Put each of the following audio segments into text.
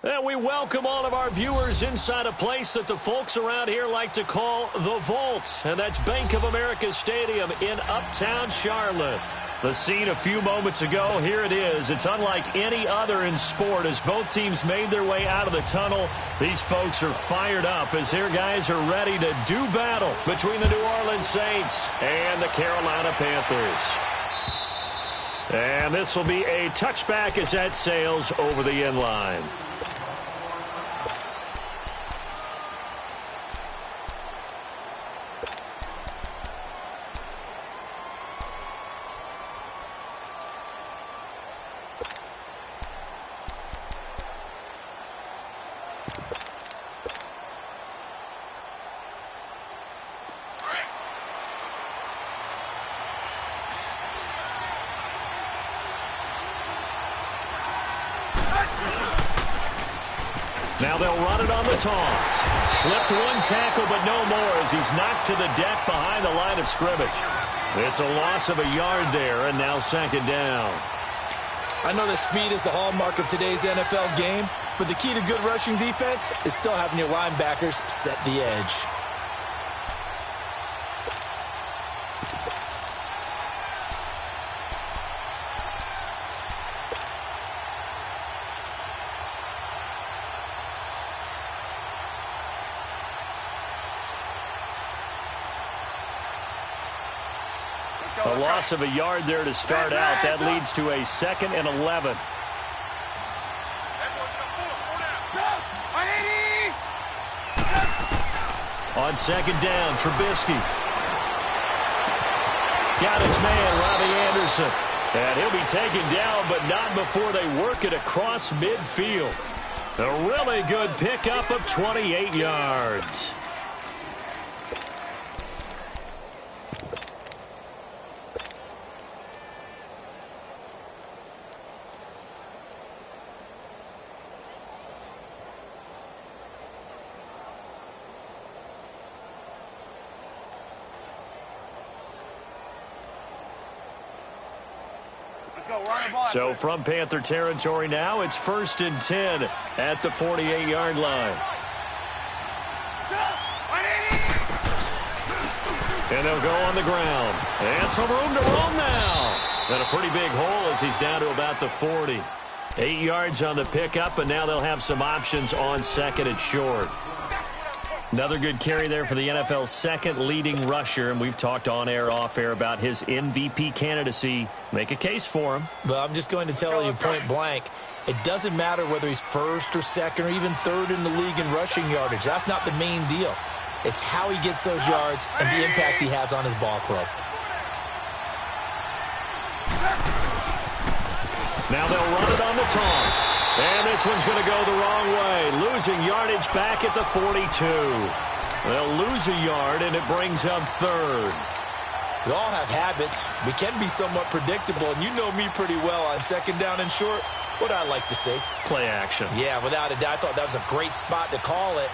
And we welcome all of our viewers inside a place that the folks around here like to call the Vault. And that's Bank of America Stadium in Uptown Charlotte. The scene a few moments ago, here it is. It's unlike any other in sport as both teams made their way out of the tunnel. These folks are fired up as their guys are ready to do battle between the New Orleans Saints and the Carolina Panthers. And this will be a touchback as that sails over the end line. Now they'll run it on the toss. Slipped one tackle, but no more as he's knocked to the deck behind the line of scrimmage. It's a loss of a yard there, and now second down. I know that speed is the hallmark of today's NFL game, but the key to good rushing defense is still having your linebackers set the edge. A loss of a yard there to start out. That leads to a 2nd and 11. On second down, Trubisky. Got his man, Robbie Anderson. And he'll be taken down, but not before they work it across midfield. A really good pickup of 28 yards. So from Panther territory now, it's 1st and 10 at the 48-yard line. And they'll go on the ground. And some room to roam now. And a pretty big hole as he's down to about the 40. 8 yards on the pickup, and now they'll have some options on 2nd and short. Another good carry there for the NFL's 2nd leading rusher, and we've talked on air, off air about his MVP candidacy. Make a case for him. But I'm just going to tell you point blank, it doesn't matter whether he's 1st or 2nd or even 3rd in the league in rushing yardage. That's not the main deal. It's how he gets those yards and the impact he has on his ball club. Now they'll run it on the toss. And this one's going to go the wrong way. Losing yardage back at the 42. They'll lose a yard, and it brings up 3rd. We all have habits. We can be somewhat predictable, and you know me pretty well on 2nd down and short. What I like to say? Play action. Yeah, without a doubt. I thought that was a great spot to call it.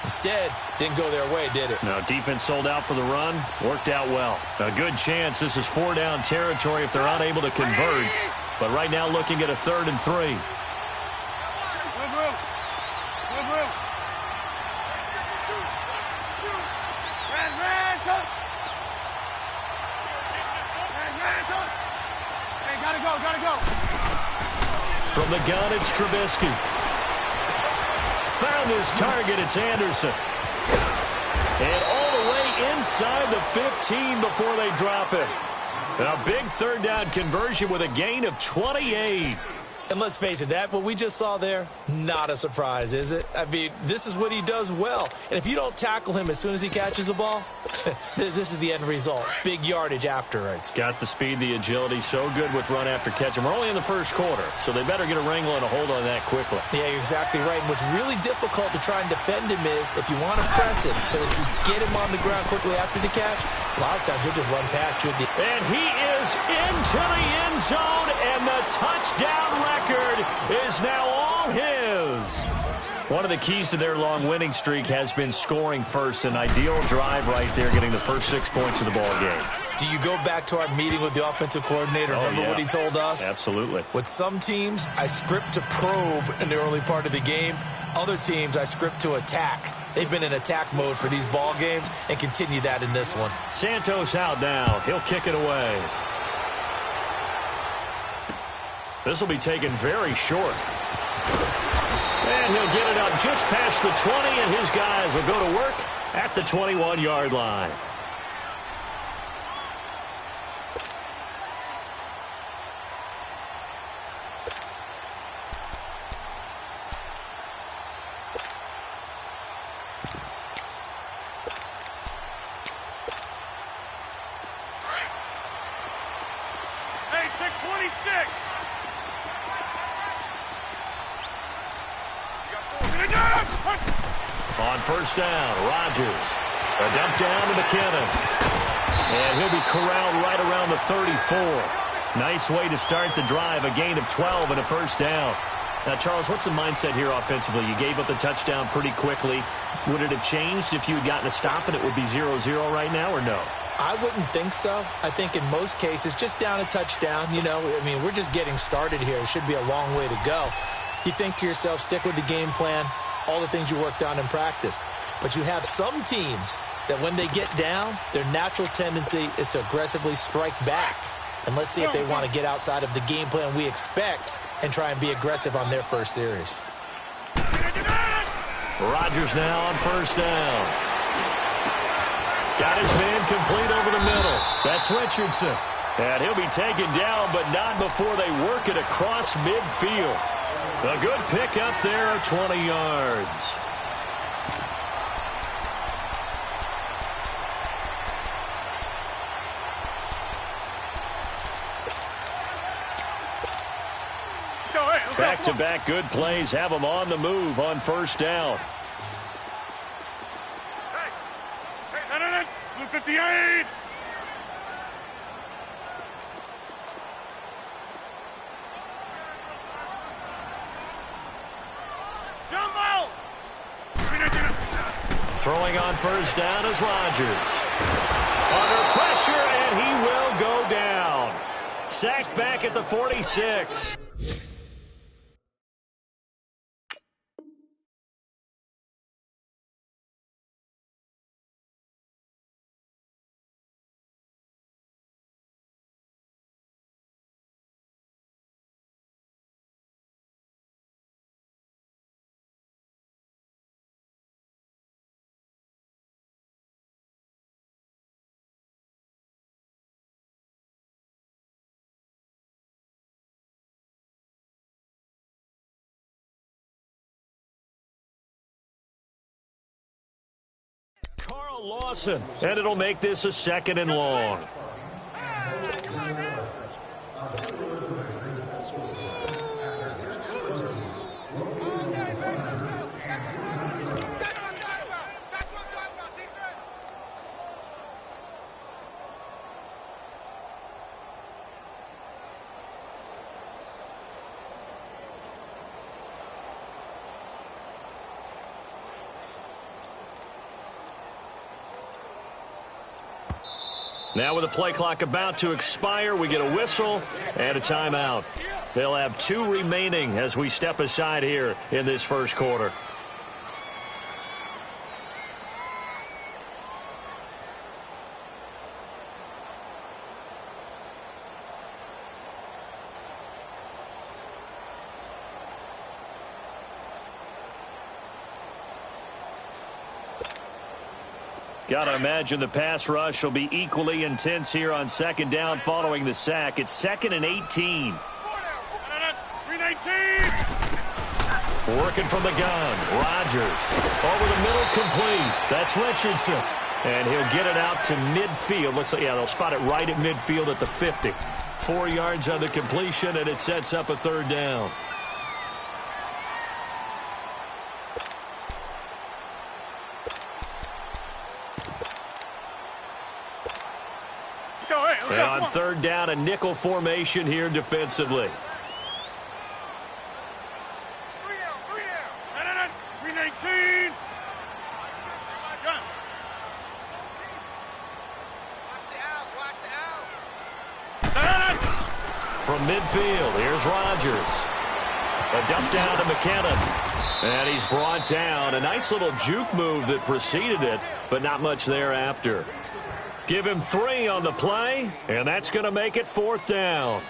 Instead, didn't go their way, did it? No, defense sold out for the run. Worked out well. A good chance this is 4-down territory if they're unable to convert. But right now looking at a 3rd and 3. From the gun, it's Trubisky. Found his target, it's Anderson. And all the way inside the 15 before they drop it. A big 3rd down conversion with a gain of 28. And let's face it, that what we just saw there, not a surprise, is it? I mean, this is what he does well. And if you don't tackle him as soon as he catches the ball, this is the end result. Big yardage afterwards. Got the speed, the agility, so good with run after catch. And we're only in the 1st quarter, so they better get a wrangle and a hold on that quickly. Yeah, you're exactly right. And what's really difficult to try and defend him is if you want to press him so that you get him on the ground quickly after the catch, a lot of times he'll just run past you. And he is into the end zone, and the touchdown record is now all his. One of the keys to their long winning streak has been scoring first. An ideal drive right there, getting the first 6 points of the ball game. Do you go back to our meeting with the offensive coordinator? Remember what he told us? Absolutely. With some teams, I script to probe in the early part of the game. Other teams, I script to attack. They've been in attack mode for these ball games and continue that in this one. Santos out now. He'll kick it away. This will be taken very short. And he'll get it up just past the 20, and his guys will go to work at the 21-yard line. On first down, Rodgers. A dump down to McKinnon. And he'll be corralled right around the 34. Nice way to start the drive, a gain of 12 and a first down. Now, Charles, what's the mindset here offensively? You gave up the touchdown pretty quickly. Would it have changed if you had gotten a stop and it would be 0-0 right now, or no? I wouldn't think so. I think in most cases, just down a touchdown, we're just getting started here. It should be a long way to go. You think to yourself, stick with the game plan, all the things you worked on in practice. But you have some teams that when they get down, their natural tendency is to aggressively strike back. And let's see if they want to get outside of the game plan we expect and try and be aggressive on their first series. Rodgers now on first down. Got his man complete over the middle. That's Richardson. And he'll be taken down, but not before they work it across midfield. A good pick up there, 20 yards. Back-to-back good plays have them on the move on first down. Blue 58! Throwing on first down is Rodgers. Under pressure, and he will go down. Sacked back at the 46. Carl Lawson, and it'll make this a 2nd and long. Now with the play clock about to expire, we get a whistle and a timeout. They'll have 2 remaining as we step aside here in this first quarter. Got to imagine the pass rush will be equally intense here on 2nd down following the sack. It's 2nd and 18. Working from the gun. Rodgers over the middle, complete. That's Richardson. And he'll get it out to midfield. Looks like, they'll spot it right at midfield at the 50. 4 yards on the completion, and it sets up a 3rd down. And on 3rd down, a nickel formation here defensively. from midfield. Here's Rodgers. A dump down to McKinnon. And he's brought down. A nice little juke move that preceded it, but not much thereafter. Give him 3 on the play, and that's going to make it 4th down.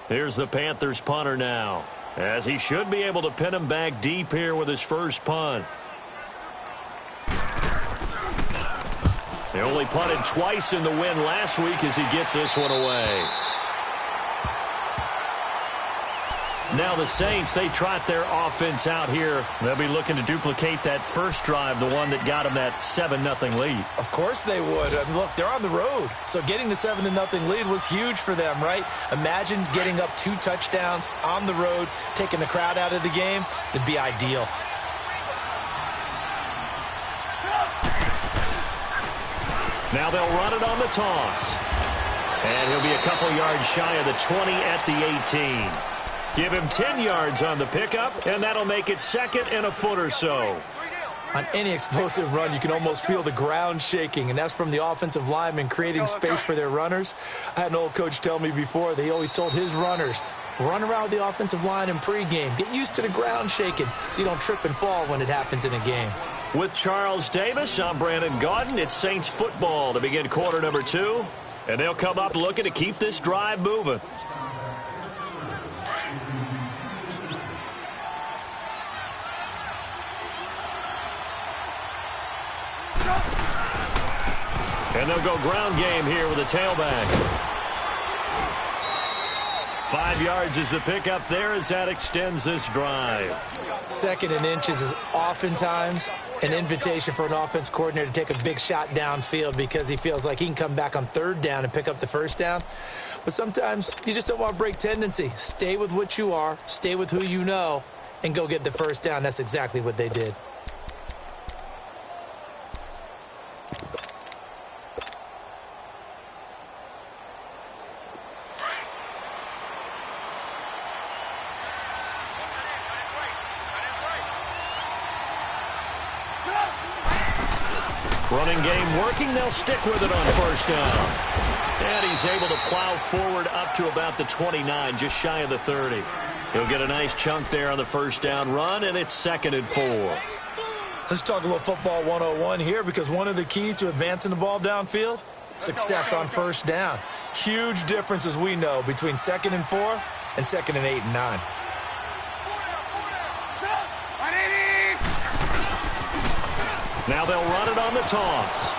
Here's the Panthers punter now, as he should be able to pin him back deep here with his first punt. He only punted twice in the win last week as he gets this one away. Now the Saints, they trot their offense out here. They'll be looking to duplicate that first drive, the one that got them that 7-0 lead. Of course they would. I mean, look, they're on the road. So getting the 7-0 lead was huge for them, right? Imagine getting up 2 touchdowns on the road, taking the crowd out of the game. It'd be ideal. Now they'll run it on the toss. And he'll be a couple yards shy of the 20 at the 18. Give him 10 yards on the pickup, and that'll make it 2nd and a foot or so. On any explosive run, you can almost feel the ground shaking, and that's from the offensive linemen creating space for their runners. I had an old coach tell me before, they always told his runners, run around the offensive line in pregame. Get used to the ground shaking so you don't trip and fall when it happens in a game. With Charles Davis, I'm Brandon Gaudin. It's Saints football to begin quarter number 2, and they'll come up looking to keep this drive moving. And they'll go ground game here with a tailback. 5 yards is the pickup there as that extends this drive. 2nd and inches is oftentimes an invitation for an offense coordinator to take a big shot downfield because he feels like he can come back on 3rd down and pick up the 1st down. But sometimes you just don't want to break tendency. Stay with what you are, stay with who you know, and go get the 1st down. That's exactly what they did. Running game working. They'll stick with it on 1st down. And he's able to plow forward up to about the 29, just shy of the 30. He'll get a nice chunk there on the 1st down run, and it's 2nd and 4. Let's talk a little football 101 here, because one of the keys to advancing the ball downfield, success on 1st down. Huge difference, as we know, between 2nd and 4 and 2nd and 8 and 9. Now they'll run it on the toss.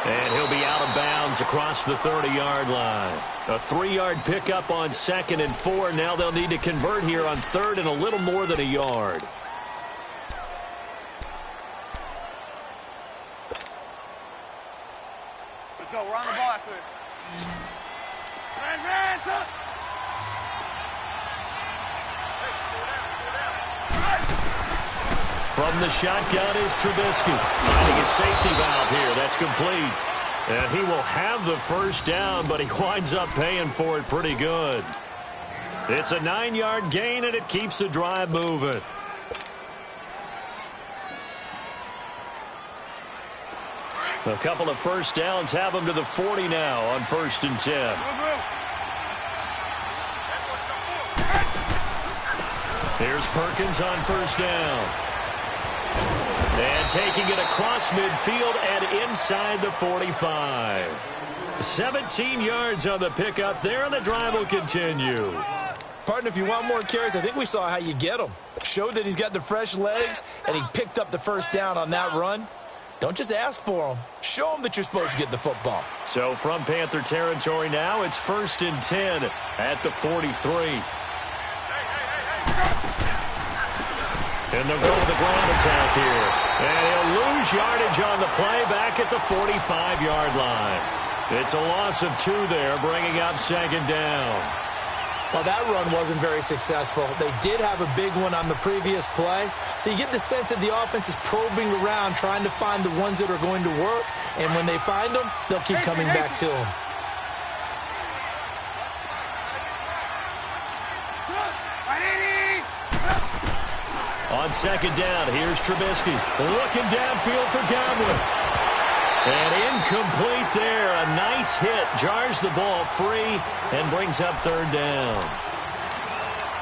And he'll be out of bounds across the 30-yard line. A 3-yard pickup on 2nd and 4. Now they'll need to convert here on 3rd and a little more than a yard. Let's go. We're on the ball after this. Ran, up. From the shotgun is Trubisky. Finding a safety valve here. That's complete. And he will have the 1st down, but he winds up paying for it pretty good. It's a 9-yard gain, and it keeps the drive moving. A couple of 1st downs have him to the 40 now on 1st and 10. Here's Perkins on 1st down. And taking it across midfield and inside the 45. 17 yards on the pickup there, and the drive will continue. Partner, if you want more carries, I think we saw how you get them. Showed that he's got the fresh legs, and he picked up the 1st down on that run. Don't just ask for them. Show them that you're supposed to get the football. So from Panther territory now, it's 1st and 10 at the 43. And they'll go with the ground attack here. And he'll lose yardage on the play back at the 45-yard line. It's a loss of 2 there, bringing up 2nd down. Well, that run wasn't very successful. They did have a big one on the previous play. So you get the sense that the offense is probing around, trying to find the ones that are going to work. And when they find them, they'll keep coming back to them. on second down. Here's Trubisky looking downfield for Godwin. And incomplete there. A nice hit. Jars the ball free and brings up third down.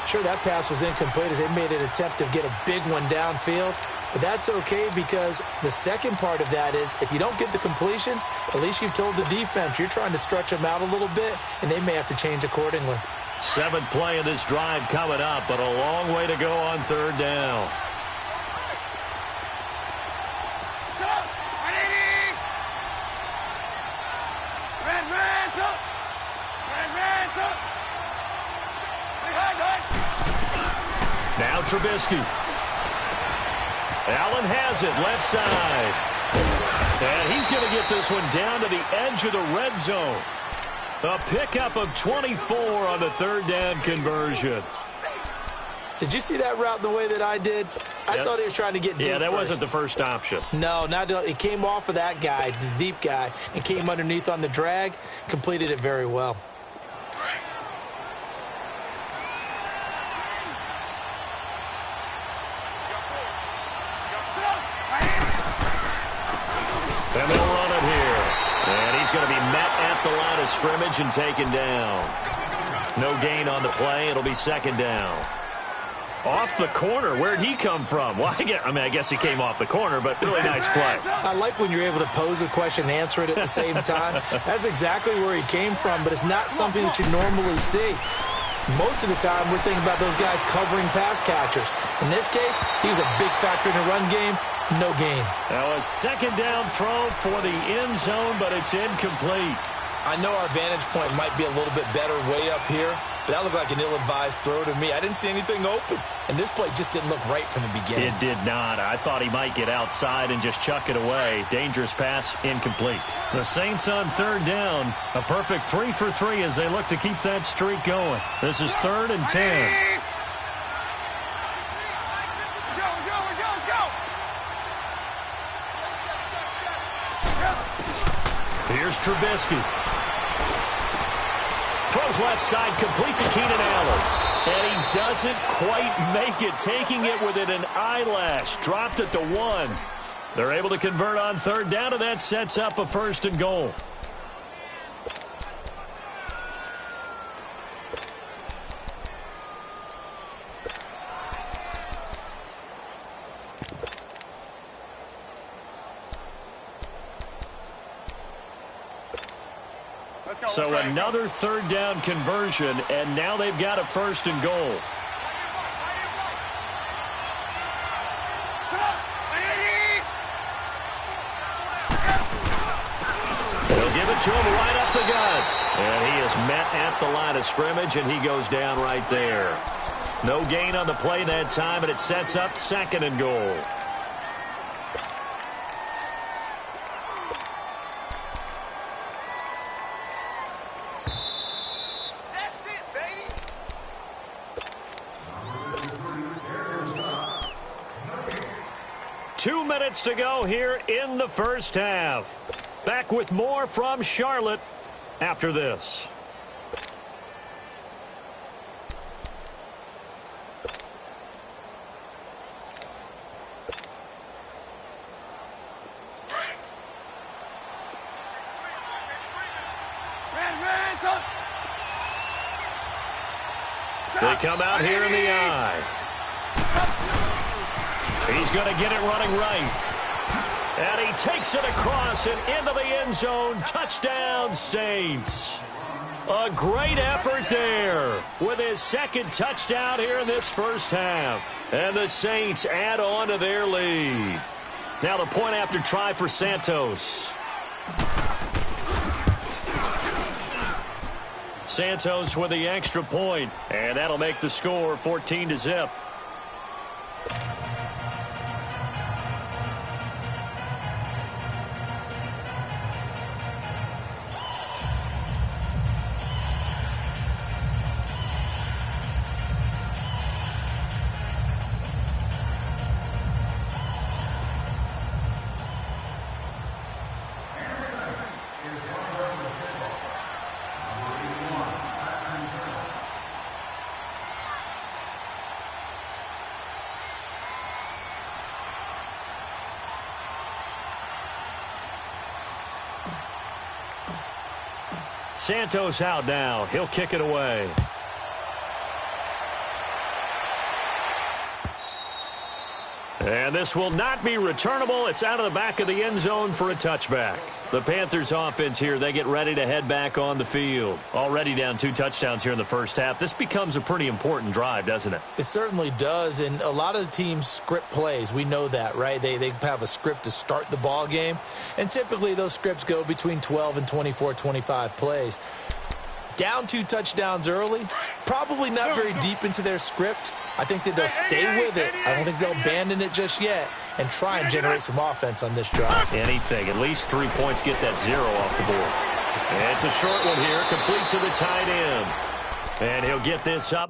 Sure, that pass was incomplete as they made an attempt to get a big one downfield. But that's okay because the second part of that is if you don't get the completion, at least you've told the defense you're trying to stretch them out a little bit, and they may have to change accordingly. 7th play of this drive coming up, but a long way to go on third down. Now Trubisky. Allen has it, left side. And he's going to get this one down to the edge of the red zone. A pickup of 24 on the third down conversion. Did you see that route the way that I did? I thought he was trying to get deep. Yeah, that first. wasn't the first option. No, it came off of that guy, the deep guy, and came underneath on the drag, completed it very well. And they'll run it here. And he's going to be met at the line of scrimmage and taken down. No gain on the play. It'll be second down. Off the corner. Where'd he come from? Well, I guess he came off the corner, but really nice play. I like when you're able to pose a question and answer it at the same time. That's exactly where he came from, but it's not something that you normally see. Most of the time, we're thinking about those guys covering pass catchers. In this case, he was a big factor in the run game. No gain. Now a second down throw for the end zone, but it's incomplete. I know our vantage point might be a little bit better way up here, but that looked like an ill-advised throw to me. I didn't see anything open, and this play just didn't look right from the beginning. It did not. I thought he might get outside and just chuck it away. Dangerous pass, incomplete. The Saints on third down. A perfect 3 for 3 as they look to keep that streak going. This is 3rd and 10. Here's Trubisky. Throws left side, complete to Keenan Allen. And he doesn't quite make it, taking it within an eyelash. Dropped at the 1. They're able to convert on third down, and that sets up a 1st and goal. So another third down conversion, and now they've got a 1st and goal. They'll give it to him right up the gut. And he is met at the line of scrimmage, and he goes down right there. No gain on the play that time, and it sets up 2nd and goal. That's it, baby. 2 minutes to go here in the first half. Back with more from Charlotte after this. They come out here in the eye. He's going to get it running right. And he takes it across and into the end zone. Touchdown, Saints. A great effort there with his 2nd touchdown here in this first half. And the Saints add on to their lead. Now the point after try for Santos. Santos with the extra point, and that'll make the score 14-0. Santos out now. He'll kick it away. And this will not be returnable. It's out of the back of the end zone for a touchback. The Panthers offense here, they get ready to head back on the field. Already down 2 touchdowns here in the first half. This becomes a pretty important drive, doesn't it? It certainly does, and a lot of the teams script plays. We know that, right? They have a script to start the ball game, and typically those scripts go between 12 and 24, 25 plays. Down 2 touchdowns early, probably not very deep into their script. I think that they'll stay with it. I don't think they'll abandon it just yet and try and generate some offense on this drive. Anything. At least 3 points, get that 0 off the board. And it's a short one here, complete to the tight end. And he'll get this up.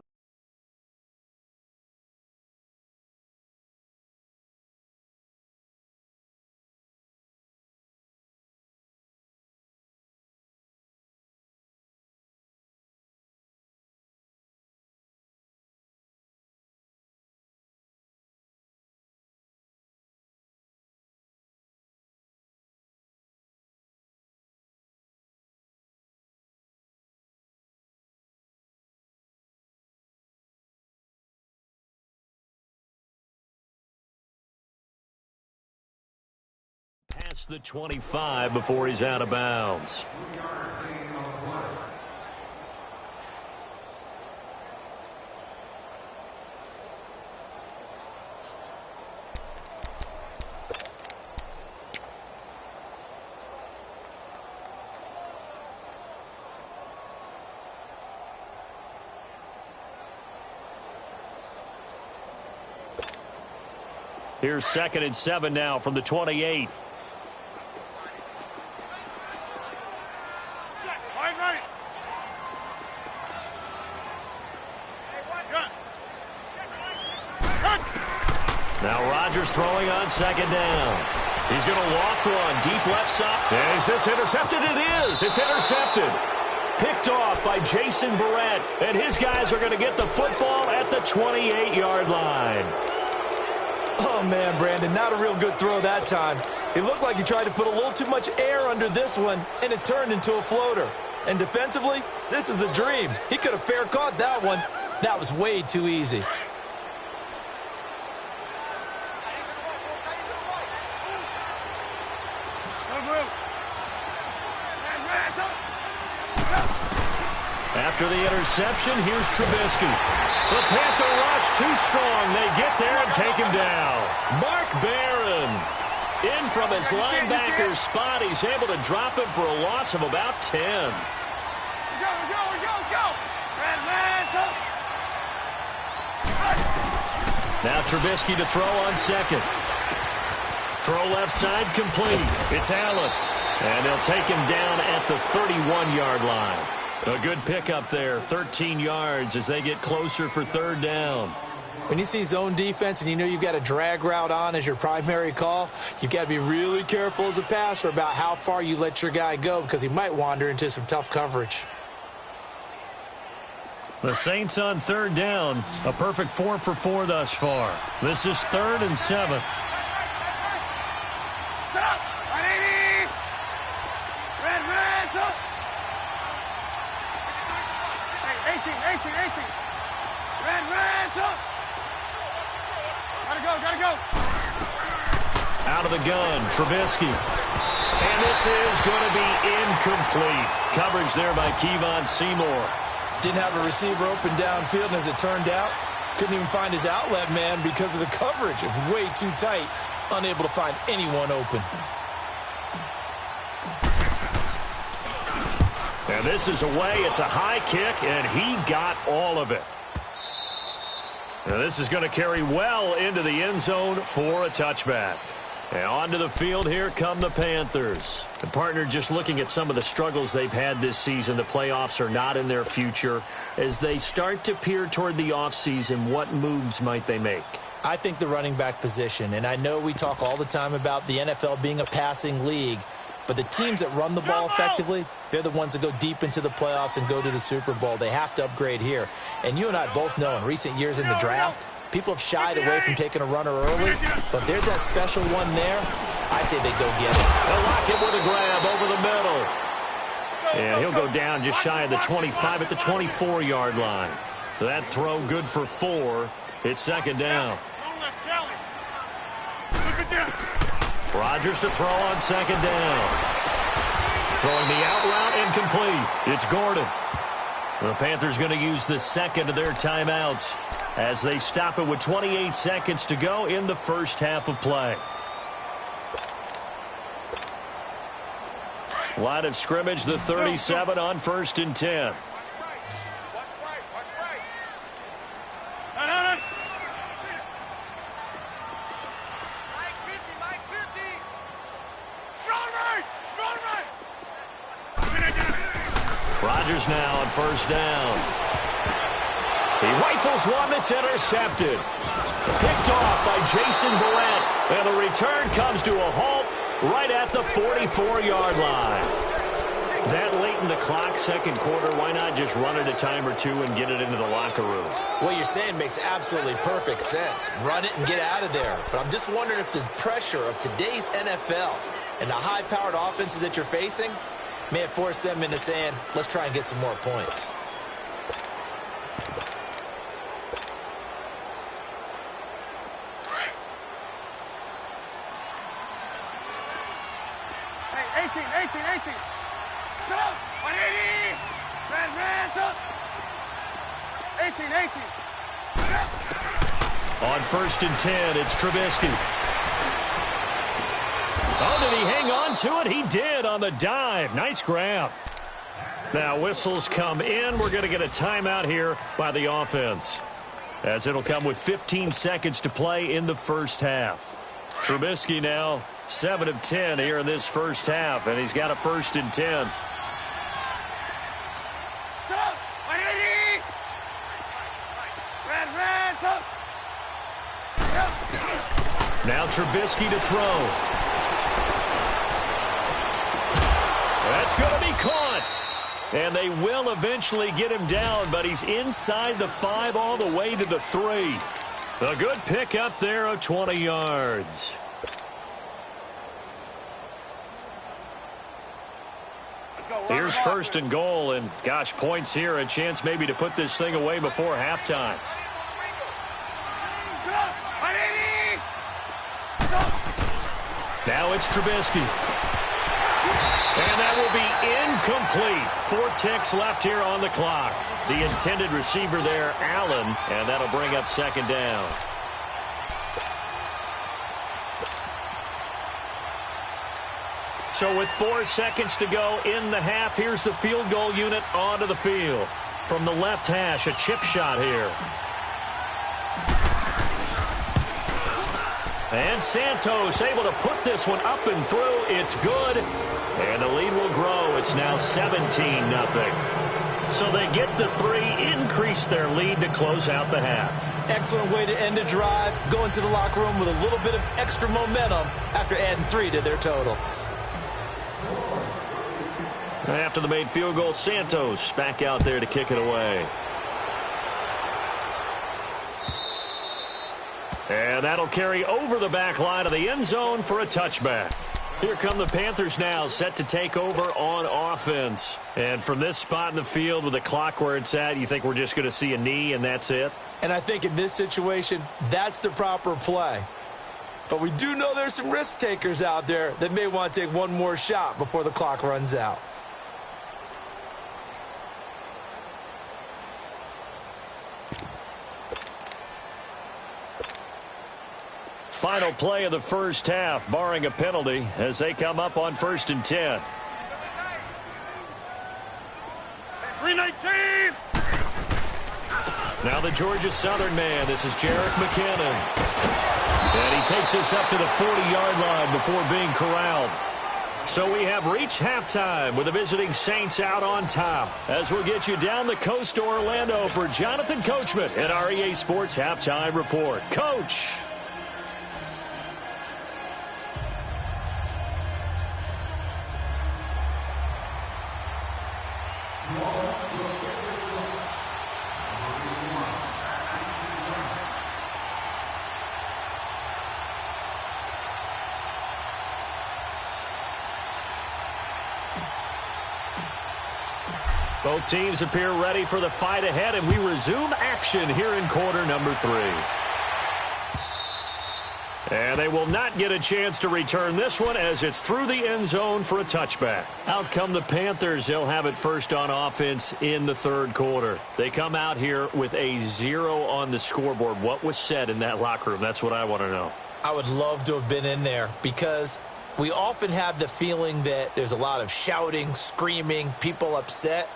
Past the 25 before he's out of bounds. Here's 2nd and 7 now from the 28. Now Rodgers throwing on 2nd down. He's going to loft one deep left side. And is this intercepted? It is. It's intercepted. Picked off by Jason Verrett. And his guys are going to get the football at the 28-yard line. Oh, man, Brandon, not a real good throw that time. It looked like he tried to put a little too much air under this one, and it turned into a floater. And defensively, this is a dream. He could have fair caught that one. That was way too easy. After the interception, here's Trubisky. The Panther rush too strong. They get there and take him down. Mark Barron in from his linebacker's spot. He's able to drop him for a loss of about 10. Go. Now Trubisky to throw on 2nd. Throw left side complete. It's Allen. And they'll take him down at the 31-yard line. A good pickup there, 13 yards as they get closer for 3rd down. When you see zone defense and you know you've got a drag route on as your primary call, you've got to be really careful as a passer about how far you let your guy go because he might wander into some tough coverage. The Saints on 3rd down, a perfect 4 for 4 thus far. This is 3rd and 7. Set up. 180. Red, up. 18. Red, up. Gotta go. Out of the gun, Trubisky. And this is going to be incomplete. Coverage there by Kevon Seymour. Didn't have a receiver open downfield, and as it turned out, couldn't even find his outlet man because of the coverage. It was way too tight, unable to find anyone open. And this is away. It's a high kick, and he got all of it. Now this is going to carry well into the end zone for a touchback. And onto the field, here come the Panthers. And partner, just looking at some of the struggles they've had this season, the playoffs are not in their future. As they start to peer toward the offseason, what moves might they make? I think the running back position, and I know we talk all the time about the NFL being a passing league, but the teams that run the ball effectively, they're the ones that go deep into the playoffs and go to the Super Bowl. They have to upgrade here. And you and I both know in recent years in the draft, people have shied away from taking a runner early. But if there's that special one there, I say they go get it. They'll lock it with a grab over the middle. And he'll go down just shy of the 25 at the 24-yard line. That throw good for 4. It's second down. Rodgers to throw on second down. Throwing the out route incomplete. It's Gordon. The Panthers going to use the second of their timeouts as they stop it with 28 seconds to go in the first half of play. Line of scrimmage, the 37 on 1st and 10. Rodgers now on 1st down. He rifles one that's intercepted. Picked off by Jason Verrett. And the return comes to a halt right at the 44-yard line. That late in the clock, second quarter, why not just run it a time or two and get it into the locker room? What you're saying makes absolutely perfect sense. Run it and get out of there. But I'm just wondering if the pressure of today's NFL and the high-powered offenses that you're facing may have forced them into saying, let's try and get some more points. Hey, 18. Go! 180! Red, up! 18. On 1st and 10, it's Trubisky. Oh, did he hang on to it? He did on the dive. Nice grab. Now whistles come in. We're going to get a timeout here by the offense, as it'll come with 15 seconds to play in the first half. Trubisky now 7 of 10 here in this first half, and he's got a 1st and 10. Now Trubisky to throw. That's going to be caught. And they will eventually get him down, but he's inside the 5 all the way to the 3. A good pick up there of 20 yards. Here's 1st and goal, and gosh, points here, a chance maybe to put this thing away before halftime. Now it's Trubisky. And that will be incomplete. 4 ticks left here on the clock. The intended receiver there, Allen, and that'll bring up second down. So with 4 seconds to go in the half, here's the field goal unit onto the field. From the left hash, a chip shot here. And Santos able to put this one up and through. It's good. And the lead will grow. It's now 17-0. So they get the 3, increase their lead to close out the half. Excellent way to end a drive. Go into the locker room with a little bit of extra momentum after adding 3 to their total. After the made field goal, Santos back out there to kick it away. And that'll carry over the back line of the end zone for a touchback. Here come the Panthers now, set to take over on offense. And from this spot in the field with the clock where it's at, you think we're just going to see a knee and that's it? And I think in this situation, that's the proper play. But we do know there's some risk takers out there that may want to take one more shot before the clock runs out. Final play of the first half, barring a penalty, as they come up on 1st and 10. 319! Now the Georgia Southern man. This is Jerick McKinnon. And he takes us up to the 40-yard line before being corralled. So we have reached halftime with the visiting Saints out on top. As we'll get you down the coast to Orlando for Jonathan Coachman at our EA Sports Halftime Report. Coach. Both teams appear ready for the fight ahead, and we resume action here in quarter number 3. And they will not get a chance to return this one as it's through the end zone for a touchback. Out come the Panthers. They'll have it first on offense in the third quarter. They come out here with a 0 on the scoreboard. What was said in that locker room? That's what I want to know. I would love to have been in there because we often have the feeling that there's a lot of shouting, screaming, people upset.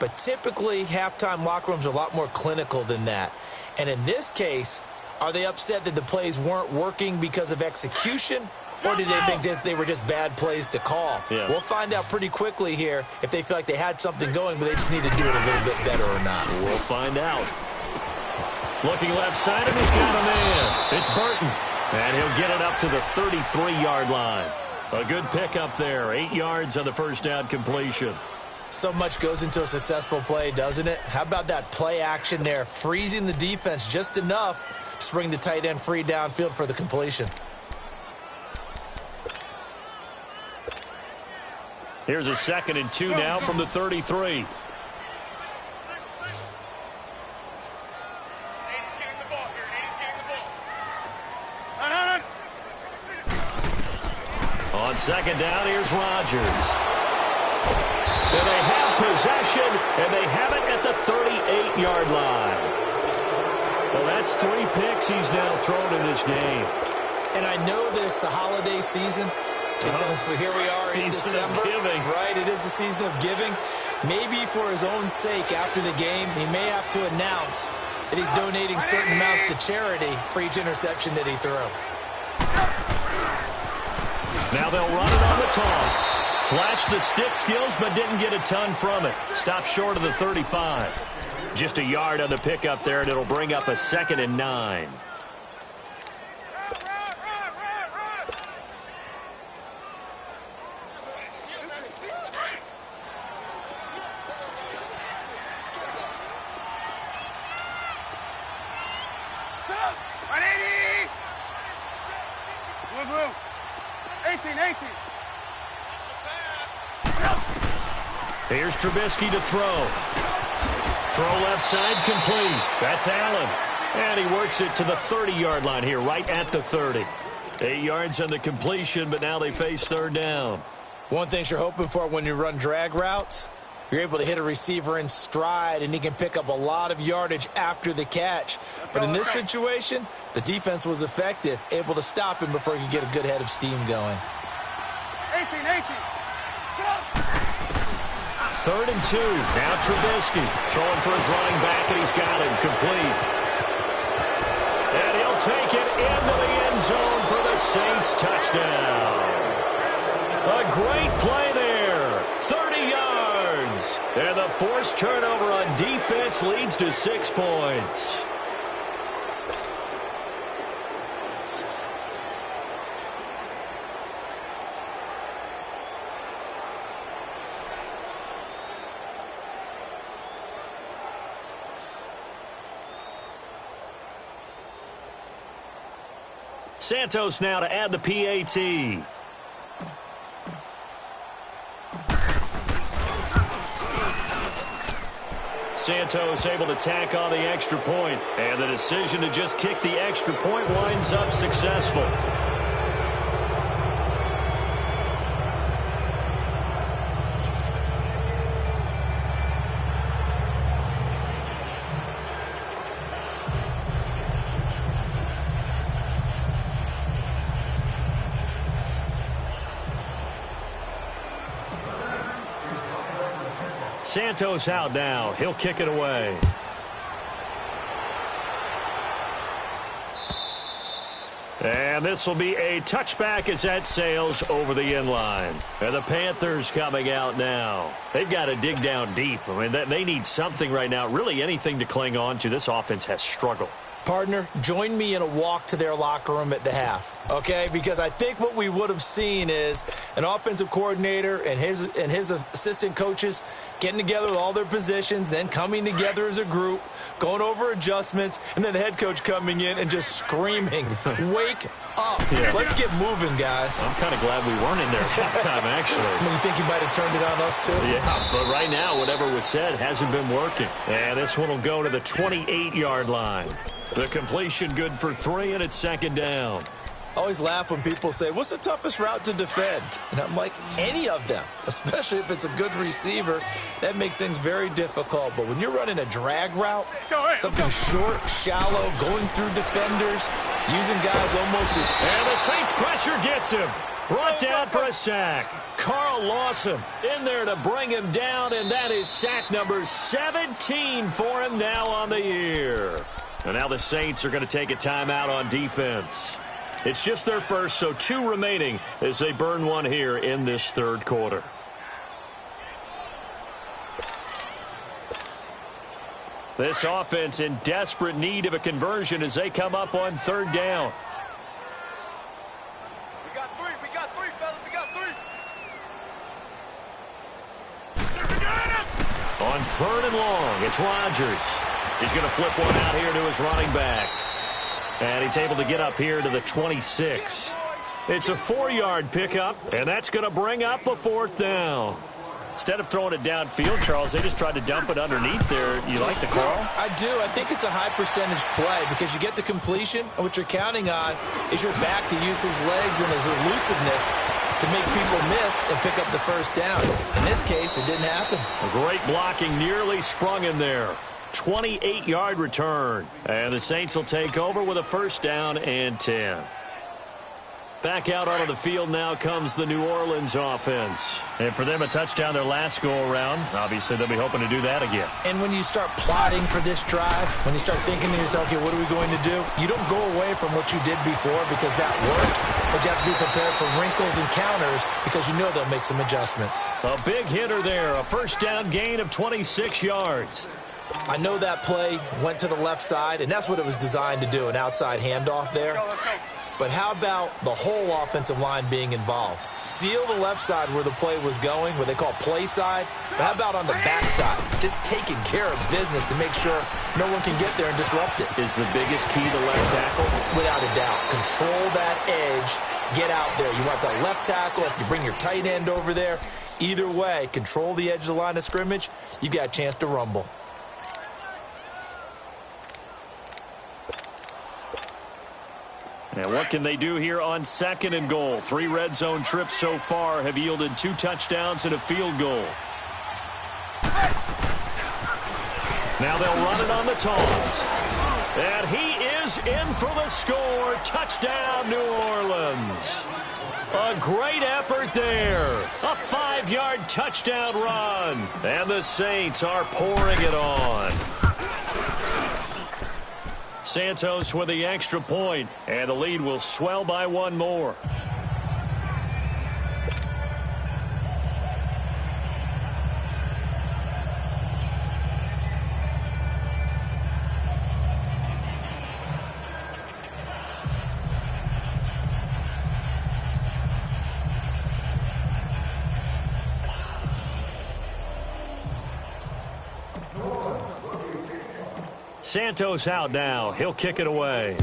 But typically, halftime locker rooms are a lot more clinical than that. And in this case, are they upset that the plays weren't working because of execution, or did they think they were just bad plays to call? Yeah. We'll find out pretty quickly here if they feel like they had something going, but they just need to do it a little bit better or not. We'll find out. Looking left side, and he's got a man. It's Burton, and he'll get it up to the 33-yard line. A good pickup there, 8 yards on the first down completion. So much goes into a successful play, doesn't it? How about that play action there, freezing the defense just enough to bring the tight end free downfield for the completion. Here's a 2nd and 2 now from the 33. On 2nd down, here's Rodgers. And they have possession, and they have it at the 38-yard line. Well, that's 3 picks he's now thrown in this game. And I know this, the holiday season, because here we are in December. Of giving. Right, it is the season of giving. Maybe for his own sake after the game, he may have to announce that he's donating certain amounts to charity for each interception that he threw. Now they'll run it on the toss. Flashed the stick skills, but didn't get a ton from it. Stopped short of the 35. Just a yard on the pickup there, and it'll bring up a 2nd and 9. Here's Trubisky to throw. Throw left side complete. That's Allen. And he works it to the 30-yard line here, right at the 30. 8 yards on the completion, but now they face 3rd down. One thing you're hoping for when you run drag routes, you're able to hit a receiver in stride, and he can pick up a lot of yardage after the catch. But in this situation, the defense was effective, able to stop him before he could get a good head of steam going. 18. 3rd and 2. Now Trubisky throwing for his running back, and he's got him complete. And he'll take it into the end zone for the Saints touchdown. A great play there. 30 yards. And the forced turnover on defense leads to 6 points. Santos now to add the PAT. Santos able to tack on the extra point, and the decision to just kick the extra point winds up successful. Santos out now. He'll kick it away. And this will be a touchback as that sails over the end line. And the Panthers coming out now. They've got to dig down deep. I mean, they need something right now, really anything to cling on to. This offense has struggled. Partner, join me in a walk to their locker room at the half, okay? Because I think what we would have seen is an offensive coordinator and his assistant coaches getting together with all their positions, then coming together as a group, going over adjustments, and then the head coach coming in and just screaming, wake up. Yeah. Let's get moving, guys. I'm kind of glad we weren't in there at halftime, actually. I mean, you think he might have turned it on us, too? Yeah, but right now, whatever was said hasn't been working. And this one will go to the 28-yard line. The completion good for 3, and it's second down. I always laugh when people say, what's the toughest route to defend? And I'm like, any of them, especially if it's a good receiver. That makes things very difficult. But when you're running a drag route, something short, shallow, going through defenders, using guys almost as... And the Saints pressure gets him. Brought down for a sack. Carl Lawson in there to bring him down, and that is sack number 17 for him now on the year. And now the Saints are going to take a timeout on defense. It's just their first, so 2 remaining as they burn one here in this third quarter. This offense in desperate need of a conversion as they come up on third down. We got 3, fellas, we got 3. On third and long, it's Rodgers. He's going to flip one out here to his running back. And he's able to get up here to the 26. It's a 4-yard pickup, and that's going to bring up a fourth down. Instead of throwing it downfield, Charles, they just tried to dump it underneath there. You like the call? I do. I think it's a high-percentage play because you get the completion, and what you're counting on is your back to use his legs and his elusiveness to make people miss and pick up the first down. In this case, it didn't happen. A great blocking nearly sprung in there. 28-yard return. And the Saints will take over with a first down and 10. Back out onto the field now comes the New Orleans offense. And for them, a touchdown their last go-around. Obviously, they'll be hoping to do that again. And when you start plotting for this drive, when you start thinking to yourself, okay, what are we going to do? You don't go away from what you did before because that worked, but you have to be prepared for wrinkles and counters because you know they'll make some adjustments. A big hitter there, a first down gain of 26 yards. I know that play went to the left side, and that's what it was designed to do, an outside handoff there. Let's go. But how about the whole offensive line being involved? Seal the left side where the play was going, what they call play side. But how about on the back side? Just taking care of business to make sure no one can get there and disrupt it. Is the biggest key to left tackle? Without a doubt. Control that edge. Get out there. You want that left tackle. If you bring your tight end over there, either way, control the edge of the line of scrimmage, you got a chance to rumble. And what can they do here on second and goal? 3 red zone trips so far have yielded 2 touchdowns and a field goal. Now they'll run it on the toss. And he is in for the score. Touchdown, New Orleans. A great effort there. A 5-yard touchdown run. And the Saints are pouring it on. Santos with the extra point, and the lead will swell by 1 more. Santos out now. He'll kick it away.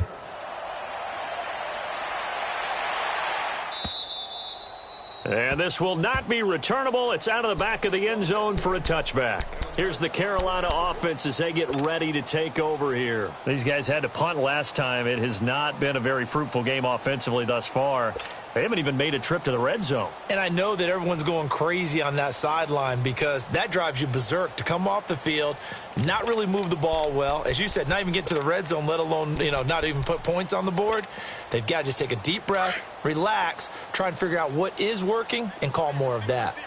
And this will not be returnable. It's out of the back of the end zone for a touchback. Here's the Carolina offense as they get ready to take over here. These guys had to punt last time. It has not been a very fruitful game offensively thus far. They haven't even made a trip to the red zone. And I know that everyone's going crazy on that sideline because that drives you berserk to come off the field, not really move the ball well. As you said, not even get to the red zone, let alone, not even put points on the board. They've got to just take a deep breath, relax, try and figure out what is working, and call more of that.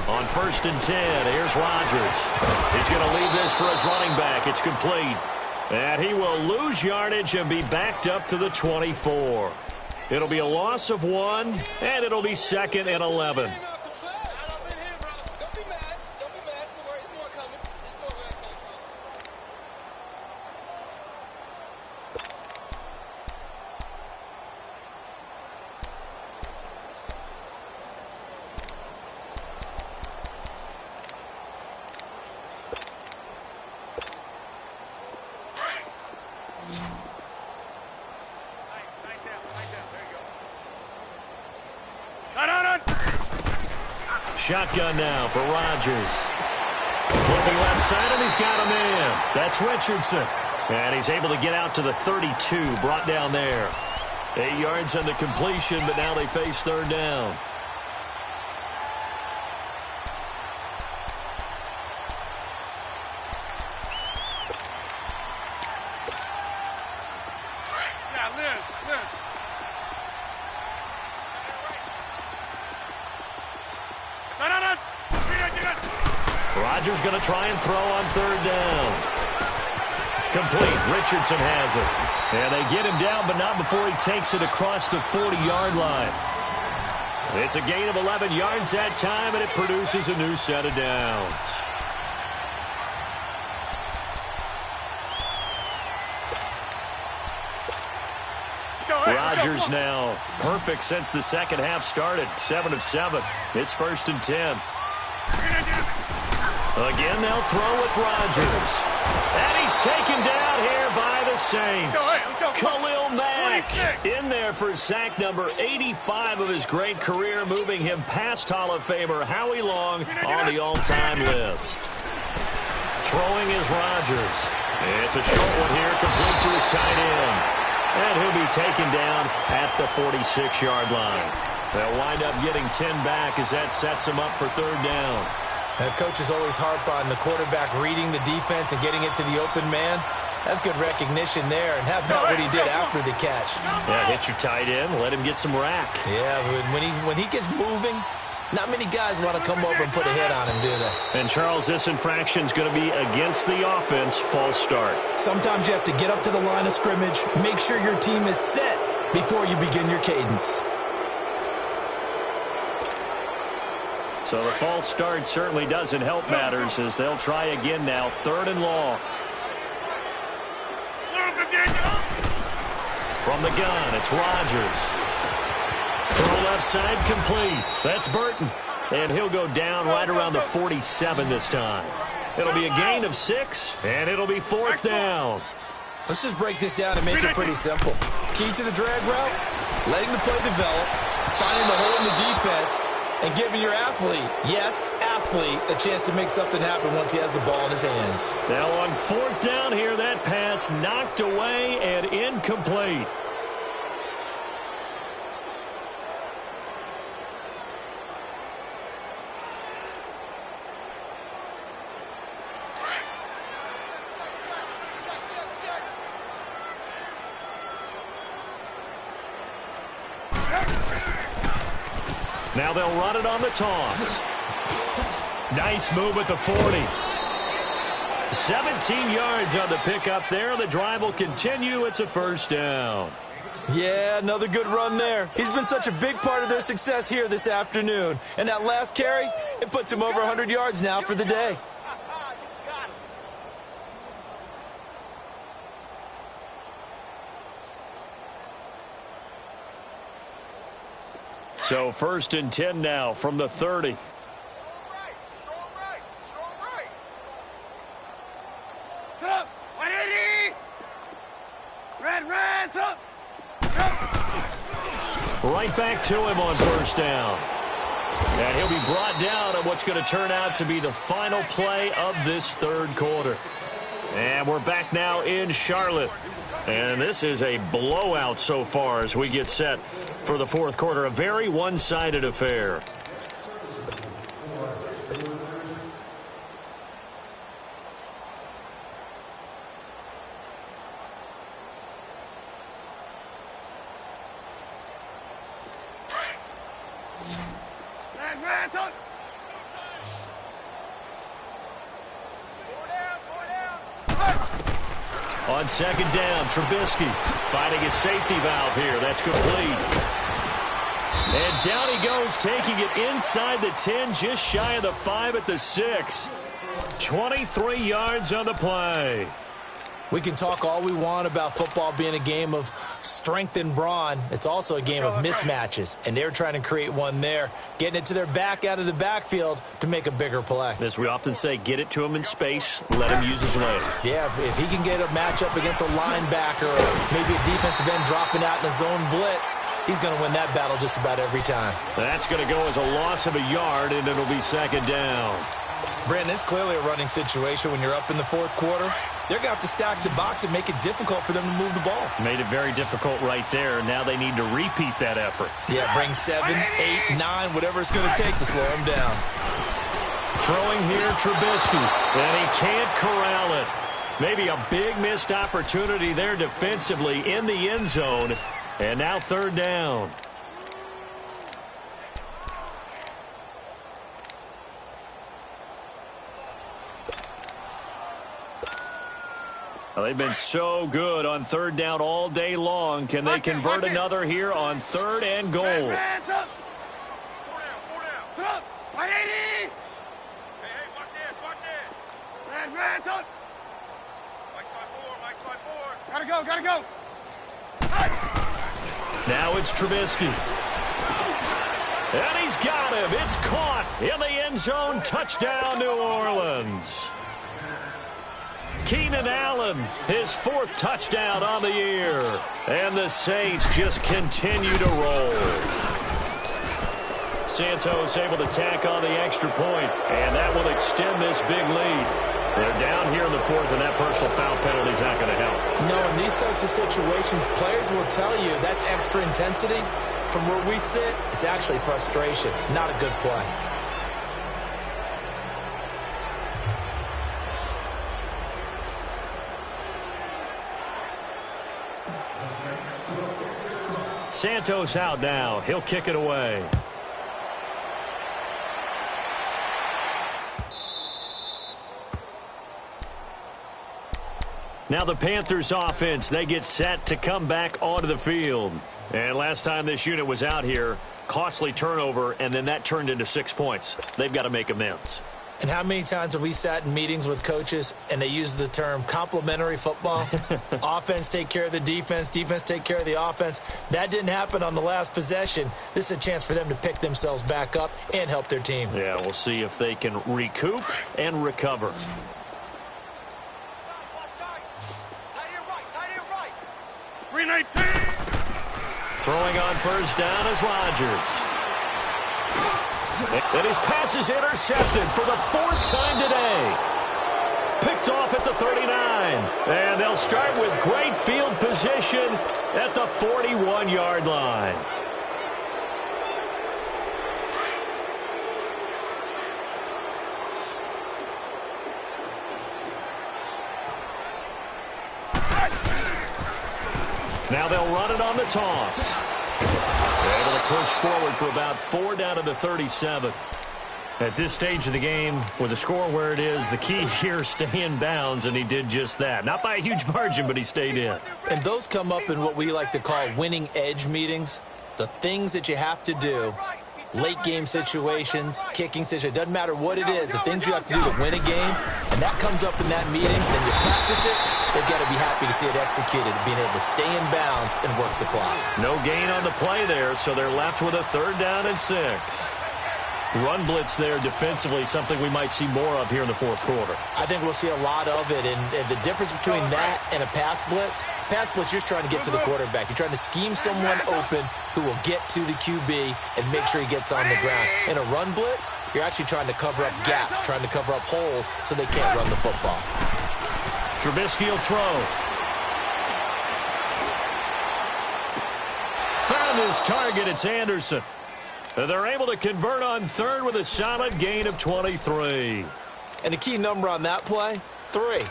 On 1st and 10, here's Rodgers. He's going to leave this for his running back. It's complete. And he will lose yardage and be backed up to the 24. It'll be a loss of 1, and it'll be 2nd and 11. Shotgun now for Rodgers. Looking left side, and he's got a man. That's Richardson. And he's able to get out to the 32, brought down there. 8 yards on the completion, but now they face third down. Rodgers going to try and throw on third down. Complete. Richardson has it. And they get him down, but not before he takes it across the 40-yard line. It's a gain of 11 yards that time, and it produces a new set of downs. Rodgers now perfect since the second half started. 7 of 7. It's 1st and 10. Again, they'll throw with Rodgers. And he's taken down here by the Saints. Let's go. Khalil Mack in there for sack number 85 of his great career, moving him past Hall of Famer Howie Long on the all-time list. Throwing is Rodgers. It's a short one here, complete to his tight end. And he'll be taken down at the 46-yard line. They'll wind up getting 10 back as that sets them up for third down. Coaches always harp on the quarterback reading the defense and getting it to the open man. That's good recognition there, and how about what he did after the catch? Yeah, hit your tight end, let him get some rack. Yeah, when he gets moving, not many guys want to come over and put a hit on him, do they? And, Charles, this infraction's going to be against the offense, false start. Sometimes you have to get up to the line of scrimmage, make sure your team is set before you begin your cadence. So the false start certainly doesn't help matters as they'll try again now, 3rd and long. From the gun, it's Rodgers. Throw left side, complete. That's Burton. And he'll go down right around the 47 this time. It'll be a gain of 6, and it'll be 4th down. Let's just break this down and make it pretty simple. Key to the drag route, letting the play develop, finding the hole in the defense, and giving your athlete, yes, athlete, a chance to make something happen once he has the ball in his hands. Now on 4th down here, that pass knocked away and incomplete. Now they'll run it on the toss. Nice move at the 40. 17 yards on the pickup there. The drive will continue. It's a 1st down. Yeah, another good run there. He's been such a big part of their success here this afternoon. And that last carry, it puts him over 100 yards now for the day. So 1st and 10 now from the 30. Right back to him on 1st down. And he'll be brought down on what's going to turn out to be the final play of this 3rd quarter. And we're back now in Charlotte. And this is a blowout so far as we get set for the 4th quarter. A very one-sided affair. On 2nd down, Trubisky finding his safety valve here. That's complete. And down he goes, taking it inside the 10, just shy of the 5 at the 6. 23 yards on the play. We can talk all we want about football being a game of strength and brawn. It's also a game of mismatches, and they're trying to create one there, getting it to their back out of the backfield to make a bigger play. As we often say, get it to him in space, let him use his leg. Yeah, if he can get a matchup against a linebacker or maybe a defensive end dropping out in a zone blitz, he's going to win that battle just about every time. That's going to go as a loss of a yard, and it'll be second down. Brandon, it's clearly a running situation when you're up in the fourth quarter. They're going to have to stack the box and make it difficult for them to move the ball. Made it very difficult right there. Now they need to repeat that effort. Yeah, bring 7, 8, 9, whatever it's going to take to slow him down. Throwing here, Trubisky, and he can't corral it. Maybe a big missed opportunity there defensively in the end zone. And now third down. Well, they've been so good on third down all day long. Can they convert another here on third and goal? Hands up. 4 down. 180. Hey, watch this. Hands up. Mike's by 4. Gotta go. Now it's Trubisky. And he's got him. It's caught in the end zone. Touchdown, New Orleans. Keenan Allen, his 4th touchdown on the year. And the Saints just continue to roll. Santos able to tack on the extra point, and that will extend this big lead. They're down here in the 4th, and that personal foul penalty is not going to help. No, in these types of situations, players will tell you that's extra intensity. From where we sit, it's actually frustration, not a good play. Santos out now. He'll kick it away. Now the Panthers offense, they get set to come back onto the field. And last time this unit was out here, costly turnover, and then that turned into 6 points. They've got to make amends. And how many times have we sat in meetings with coaches and they use the term complementary football? Offense take care of the defense, defense take care of the offense. That didn't happen on the last possession. This is a chance for them to pick themselves back up and help their team. Yeah, we'll see if they can recoup and recover. Throwing on first down is Rodgers. And his pass is intercepted for the 4th time today. Picked off at the 39. And they'll start with great field position at the 41-yard line. Now they'll run it on the toss. Able to push forward for about 4 down to the 37. At this stage of the game, with the score where it is, the key here, stay in bounds, and he did just that. Not by a huge margin, but he stayed in. And those come up in what we like to call winning edge meetings. The things that you have to do, late game situations, kicking situations, doesn't matter what it is, the things you have to do to win a game, and that comes up in that meeting, then you practice it. They've got to be happy to see it executed, being able to stay in bounds and work the clock. No gain on the play there, so they're left with a 3rd down and 6. Run blitz there defensively, something we might see more of here in the 4th quarter. I think we'll see a lot of it, and the difference between that and a pass blitz, you're just trying to get to the quarterback. You're trying to scheme someone open who will get to the QB and make sure he gets on the ground. In a run blitz, you're actually trying to cover up gaps, trying to cover up holes so they can't run the football. Trubisky will throw. Found his target. It's Anderson. And they're able to convert on third with a solid gain of 23. And the key number on that play, 3.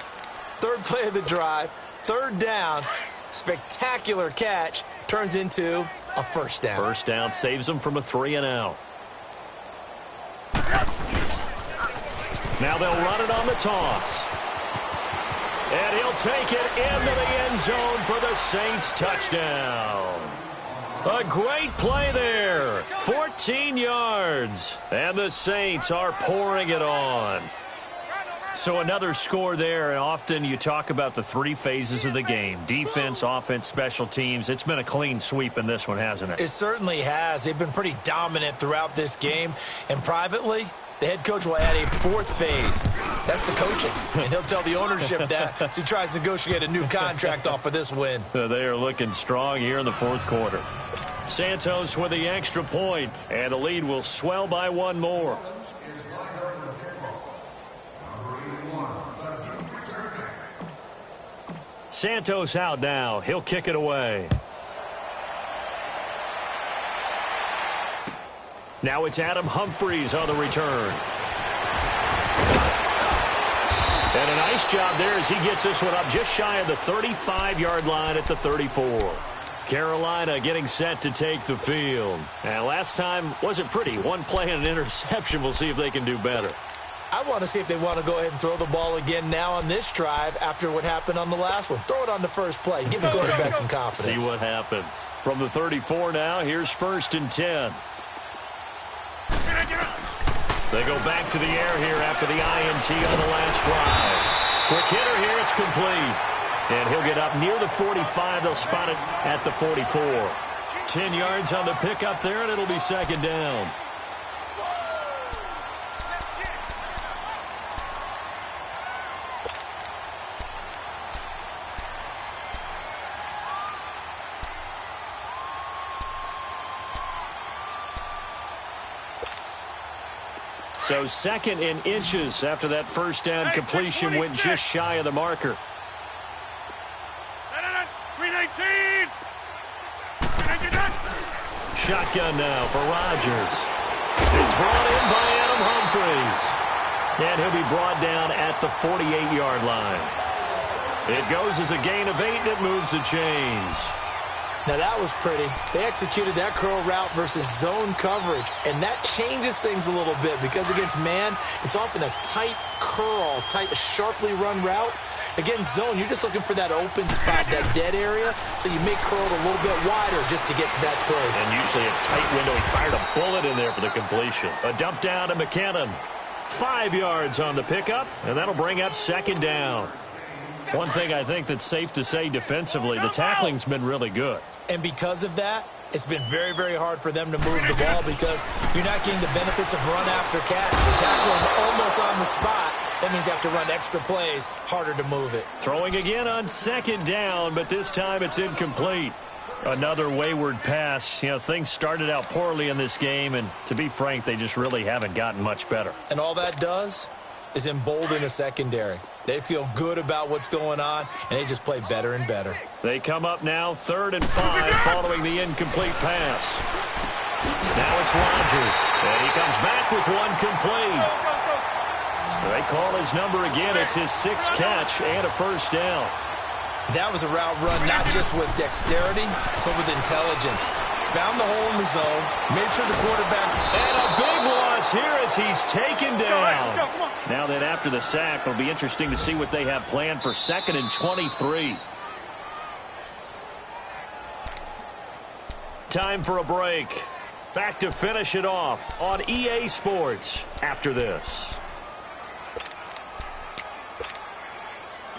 Third play of the drive, 3rd down, spectacular catch, turns into a 1st down. 1st down saves them from a 3-and-out. Now they'll run it on the toss. And he'll take it into the end zone for the Saints touchdown. A great play there. 14 yards. And the Saints are pouring it on. So another score there, and often you talk about the three phases of the game: defense, offense, special teams. It's been a clean sweep in this one, hasn't it? It certainly has. They've been pretty dominant throughout this game. And privately, the head coach will add a fourth phase. That's the coaching. And he'll tell the ownership that as he tries to negotiate a new contract off of this win. They are looking strong here in the fourth quarter. Santos with the extra point, and the lead will swell by one more. Santos out now. He'll kick it away. Now it's Adam Humphries on the return. And a nice job there as he gets this one up just shy of the 35-yard line at the 34. Carolina getting set to take the field. And last time wasn't pretty. One play and an interception. We'll see if they can do better. I want to see if they want to go ahead and throw the ball again now on this drive after what happened on the last one. Throw it on the first play. Give the quarterback some confidence. See what happens. From the 34 now, here's 1st and 10. They go back to the air here after the INT on the last drive. Quick hitter here, it's complete. And he'll get up near the 45. They'll spot it at the 44. 10 yards on the pickup there, and it'll be 2nd down. So 2nd in inches after that first down completion went just shy of the marker. 319. Shotgun now for Rodgers. It's brought in by Adam Humphries. And he'll be brought down at the 48-yard line. It goes as a gain of 8, and it moves the chains. Now, that was pretty. They executed that curl route versus zone coverage, and that changes things a little bit because against man, it's often a tight curl, sharply run route. Against zone, you're just looking for that open spot, that dead area, so you may curl it a little bit wider just to get to that place. And usually a tight window. He fired a bullet in there for the completion. A dump down to McKinnon. 5 yards on the pickup, and that'll bring up 2nd down. One thing I think that's safe to say defensively, the tackling's been really good. And because of that, it's been very, very hard for them to move the ball because you're not getting the benefits of run after catch. You're tackling almost on the spot. That means you have to run extra plays, harder to move it. Throwing again on 2nd down, but this time it's incomplete. Another wayward pass. You know, things started out poorly in this game, and to be frank, they just really haven't gotten much better. And all that does is embolden a secondary. They feel good about what's going on, and they just play better and better. They come up now 3rd and 5 following the incomplete pass. Now it's Rodgers, and he comes back with one complete. So they call his number again. It's his 6th catch and a 1st down. That was a route run not just with dexterity, but with intelligence. Found the hole in the zone, made sure the quarterback's... And a big loss here as he's taken down. Now that after the sack, it'll be interesting to see what they have planned for 2nd and 23. Time for a break. Back to finish it off on EA Sports after this.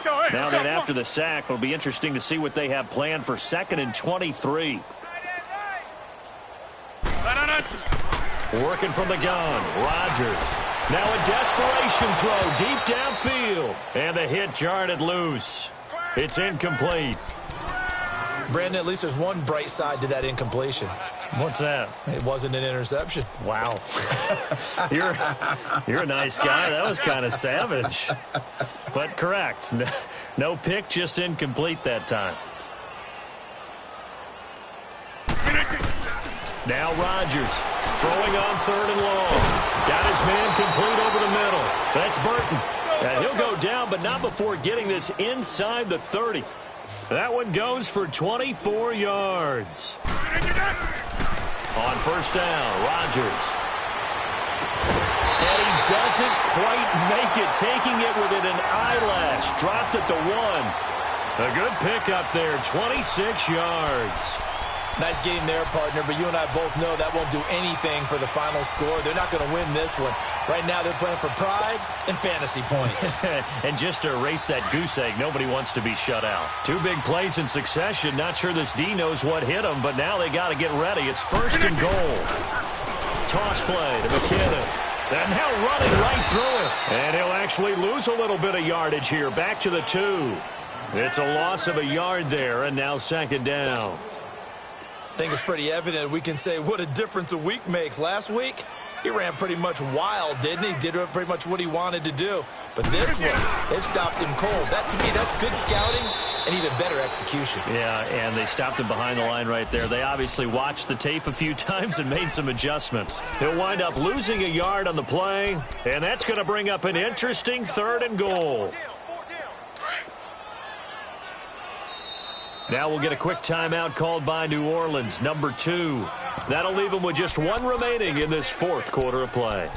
Now that after the sack, it'll be interesting to see what they have planned for 2nd and 23. Working from the gun, Rodgers. Now a desperation throw deep downfield. And the hit jarred it loose. It's incomplete. Brandon, at least there's one bright side to that incompletion. What's that? It wasn't an interception. Wow. You're a nice guy. That was kind of savage. But correct. No pick, just incomplete that time. Now Rodgers throwing on 3rd and long. Got his man complete over the middle. That's Burton. And he'll go down, but not before getting this inside the 30. That one goes for 24 yards. On 1st down, Rodgers. And he doesn't quite make it, taking it within an eyelash. Dropped at the 1. A good pickup there, 26 yards. Nice game there, partner, but you and I both know that won't do anything for the final score. They're not going to win this one. Right now they're playing for pride and fantasy points. And just to erase that goose egg, nobody wants to be shut out. Two big plays in succession. Not sure this D knows what hit him, but now they got to get ready. It's first and goal. Toss play to McKinnon. And now running right through it. And he'll actually lose a little bit of yardage here. Back to the 2. It's a loss of a yard there, and now second down. I think it's pretty evident we can say what a difference a week makes. Last week, he ran pretty much wild, didn't he? Did pretty much what he wanted to do. But this one, they've stopped him cold. That, to me, that's good scouting and even better execution. Yeah, and they stopped him behind the line right there. They obviously watched the tape a few times and made some adjustments. He'll wind up losing a yard on the play, and that's going to bring up an interesting third and goal. Now we'll get a quick timeout called by New Orleans, number 2. That'll leave them with just 1 remaining in this fourth quarter of play.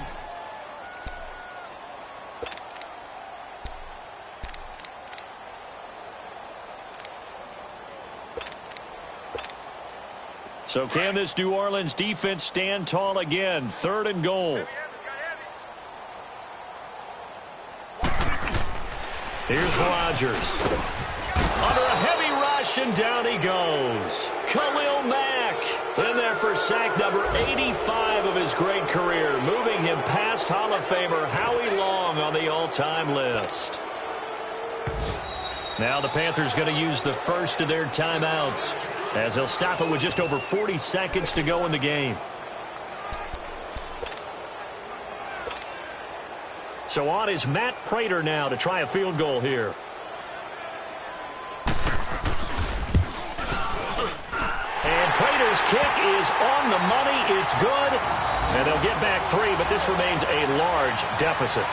So can this New Orleans defense stand tall again? Third and goal. Here's Rodgers. Under a heavy rush, and down he goes. Khalil Mack in there for sack number 85 of his great career, moving him past Hall of Famer Howie Long on the all-time list. Now the Panthers going to use the first of their timeouts, as they'll stop it with just over 40 seconds to go in the game. So on is Matt Prater now to try a field goal here. And Prater's kick is on the money. It's good. And they'll get back 3, but this remains a large deficit.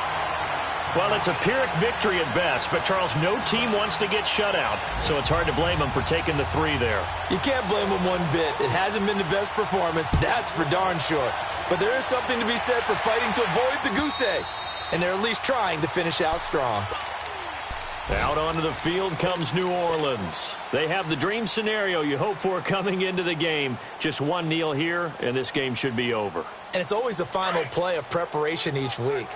Well, it's a Pyrrhic victory at best, but, Charles, no team wants to get shut out, so it's hard to blame them for taking the 3 there. You can't blame them one bit. It hasn't been the best performance, that's for darn sure. But there is something to be said for fighting to avoid the goose egg, and they're at least trying to finish out strong. Out onto the field comes New Orleans. They have the dream scenario you hope for coming into the game. Just one kneel here, and this game should be over. And it's always the final play of preparation each week.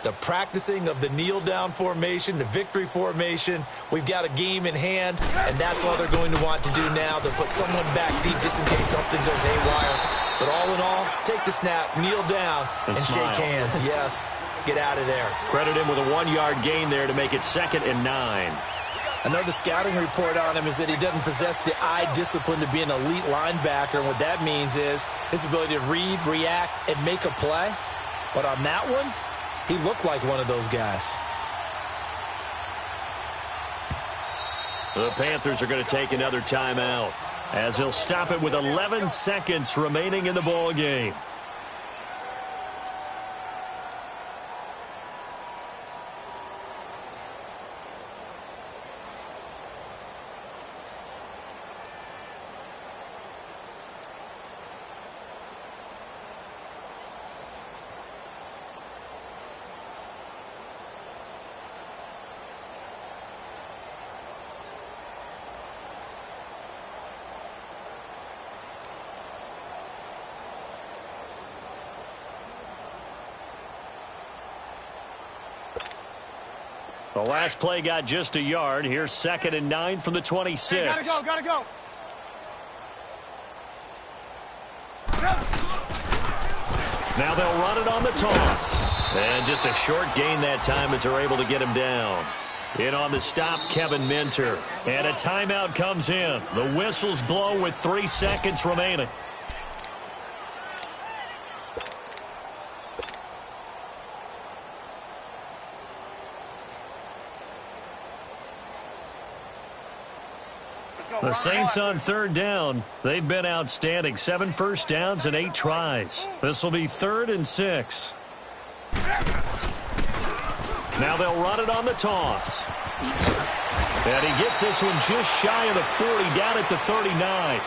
The practicing of the kneel-down formation, the victory formation. We've got a game in hand, and that's all they're going to want to do now. They'll put someone back deep just in case something goes haywire. But all in all, take the snap, kneel down, and shake hands. Yes, get out of there. Credit him with a 1-yard gain there to make it 2nd and 9. Another scouting report on him is that he doesn't possess the eye discipline to be an elite linebacker. And what that means is his ability to read, react, and make a play. But on that one, he looked like one of those guys. The Panthers are going to take another timeout, as they'll stop it with 11 seconds remaining in the ball game. The last play got just a yard. Here's 2nd and 9 from the 26. Hey, gotta go. Now they'll run it on the toss. And just a short gain that time as they're able to get him down. In on the stop, Kevin Minter. And a timeout comes in. The whistles blow with 3 seconds remaining. The Saints on 3rd down. They've been outstanding. 7 first downs and 8 tries. This will be 3rd and 6. Now they'll run it on the toss. And he gets this one just shy of the 40, down at the 39.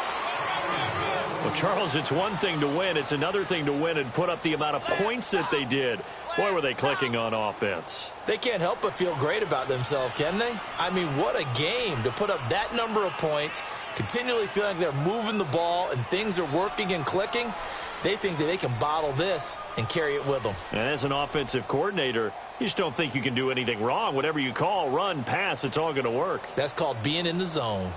Well, Charles, it's one thing to win. It's another thing to win and put up the amount of points that they did. Boy, were they clicking on offense. They can't help but feel great about themselves, can they? I mean, what a game to put up that number of points, continually feeling like they're moving the ball and things are working and clicking. They think that they can bottle this and carry it with them. And as an offensive coordinator, you just don't think you can do anything wrong. Whatever you call, run, pass, it's all going to work. That's called being in the zone.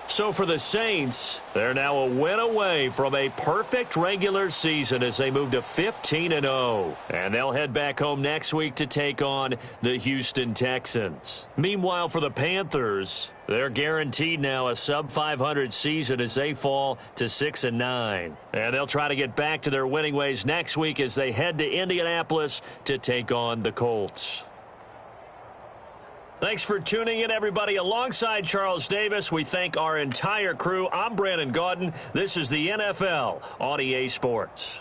So for the Saints, they're now a win away from a perfect regular season as they move to 15-0. And they'll head back home next week to take on the Houston Texans. Meanwhile, for the Panthers, they're guaranteed now a sub-500 season as they fall to 6-9. And they'll try to get back to their winning ways next week as they head to Indianapolis to take on the Colts. Thanks for tuning in, everybody. Alongside Charles Davis, we thank our entire crew. I'm Brandon Gaudin. This is the NFL on EA Sports.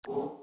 you